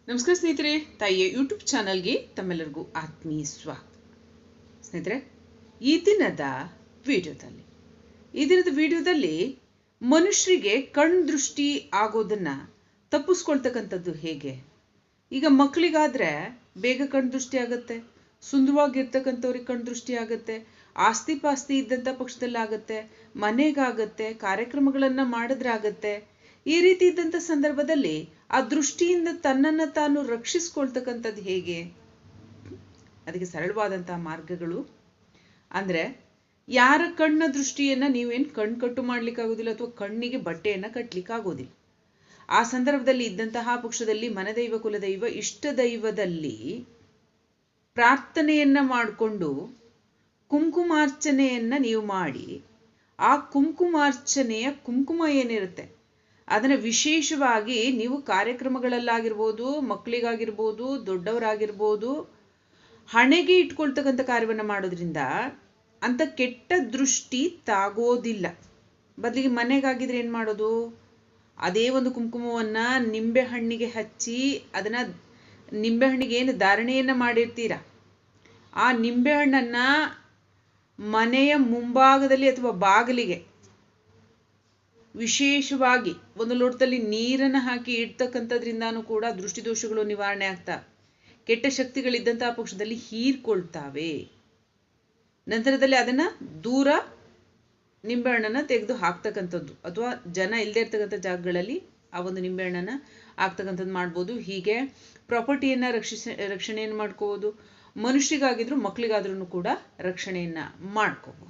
ನಮಸ್ಕಾರ ಸ್ನೇಹಿತರೆ, ತಾಯಿಯ ಯೂಟ್ಯೂಬ್ ಚಾನಲ್ಗೆ ತಮ್ಮೆಲ್ಲರಿಗೂ ಆತ್ಮೀಯ ಸ್ವಾಗತ. ಸ್ನೇಹಿತರೆ, ಈ ದಿನದ ವಿಡಿಯೋದಲ್ಲಿ ಮನುಷ್ಯರಿಗೆ ಕಣ್ದೃಷ್ಟಿ ಆಗೋದನ್ನ ತಪ್ಪಿಸ್ಕೊಳ್ತಕ್ಕಂಥದ್ದು ಹೇಗೆ. ಈಗ ಮಕ್ಕಳಿಗಾದ್ರೆ ಬೇಗ ಕಣ್ದೃಷ್ಟಿ ಆಗುತ್ತೆ, ಸುಂದರವಾಗಿರ್ತಕ್ಕಂಥವ್ರಿಗೆ ಕಣ್ದೃಷ್ಟಿ ಆಗುತ್ತೆ, ಆಸ್ತಿ ಪಾಸ್ತಿ ಇದ್ದಂಥ ಪಕ್ಷದಲ್ಲಿ ಆಗುತ್ತೆ, ಮನೆಗಾಗತ್ತೆ, ಕಾರ್ಯಕ್ರಮಗಳನ್ನು ಮಾಡಿದ್ರಾಗತ್ತೆ. ಈ ರೀತಿ ಇದ್ದಂಥ ಸಂದರ್ಭದಲ್ಲಿ ಆ ದೃಷ್ಟಿಯಿಂದ ತನ್ನನ್ನು ತಾನು ರಕ್ಷಿಸ್ಕೊಳ್ತಕ್ಕಂಥದ್ದು ಹೇಗೆ? ಅದಕ್ಕೆ ಸರಳವಾದಂತಹ ಮಾರ್ಗಗಳು ಅಂದ್ರೆ, ಯಾರ ಕಣ್ಣ ದೃಷ್ಟಿಯನ್ನ ನೀವೇನು ಕಟ್ಟು ಮಾಡ್ಲಿಕ್ಕಾಗೋದಿಲ್ಲ ಅಥವಾ ಕಣ್ಣಿಗೆ ಬಟ್ಟೆಯನ್ನ ಕಟ್ಲಿಕ್ಕಾಗೋದಿಲ್ಲ. ಆ ಸಂದರ್ಭದಲ್ಲಿ ಇದ್ದಂತಹ ಪಕ್ಷದಲ್ಲಿ ಮನದೈವ, ಕುಲದೈವ, ಇಷ್ಟ ದೈವದಲ್ಲಿ ಪ್ರಾರ್ಥನೆಯನ್ನ ಮಾಡಿಕೊಂಡು ಕುಂಕುಮಾರ್ಚನೆಯನ್ನ ನೀವು ಮಾಡಿ, ಆ ಕುಂಕುಮಾರ್ಚನೆಯ ಕುಂಕುಮ ಏನಿರುತ್ತೆ ಅದನ್ನ ವಿಶೇಷವಾಗಿ ನೀವು ಕಾರ್ಯಕ್ರಮಗಳಲ್ಲಾಗಿರ್ಬೋದು, ಮಕ್ಕಳಿಗಾಗಿರ್ಬೋದು, ದೊಡ್ಡವರಾಗಿರ್ಬೋದು, ಹಣೆಗೆ ಇಟ್ಕೊಳ್ತಕ್ಕಂಥ ಕಾರ್ಯವನ್ನು ಮಾಡೋದ್ರಿಂದ ಅಂತ ಕೆಟ್ಟ ದೃಷ್ಟಿ ತಾಗೋದಿಲ್ಲ. ಬದಲಿಗೆ ಮನೆಗಾಗಿದ್ರೆ ಏನು ಮಾಡೋದು, ಅದೇ ಒಂದು ಕುಂಕುಮವನ್ನ ನಿಂಬೆ ಹಣ್ಣಿಗೆ ಹಚ್ಚಿ, ಅದನ್ನ ನಿಂಬೆ ಹಣ್ಣಿಗೆ ಏನು ಧಾರಣೆಯನ್ನ ಮಾಡಿರ್ತೀರ, ಆ ನಿಂಬೆ ಹಣ್ಣನ್ನ ಮನೆಯ ಮುಂಭಾಗದಲ್ಲಿ ಅಥವಾ ಬಾಗಿಲಿಗೆ ವಿಶೇಷವಾಗಿ ಒಂದು ಲೋಟದಲ್ಲಿ ನೀರನ್ನು ಹಾಕಿ ಇಡ್ತಕ್ಕಂಥದ್ರಿಂದಾನು ಕೂಡ ದೃಷ್ಟಿದೋಷಗಳು ನಿವಾರಣೆ ಆಗ್ತಾ, ಕೆಟ್ಟ ಶಕ್ತಿಗಳಿದ್ದಂತಹ ಪಕ್ಷದಲ್ಲಿ ಹೀರ್ಕೊಳ್ತಾವೆ. ನಂತರದಲ್ಲಿ ಅದನ್ನ ದೂರ ನಿಂಬೆಹಣ್ಣನ್ನ ತೆಗೆದು ಹಾಕ್ತಕ್ಕಂಥದ್ದು, ಅಥವಾ ಜನ ಇಲ್ಲದೆ ಇರ್ತಕ್ಕಂಥ ಜಾಗಗಳಲ್ಲಿ ಆ ಒಂದು ನಿಂಬೆಹಣ್ಣನ್ನ ಹಾಕ್ತಕ್ಕಂಥದ್ದು ಮಾಡ್ಬೋದು. ಹೀಗೆ ಪ್ರಾಪರ್ಟಿಯನ್ನ ರಕ್ಷಣೆಯನ್ನು ಮಾಡ್ಕೋಬಹುದು. ಮನುಷ್ಯರಿಗಾಗಿದ್ರು ಮಕ್ಕಳಿಗಾದ್ರೂ ಕೂಡ ರಕ್ಷಣೆಯನ್ನ ಮಾಡ್ಕೋಬಹುದು.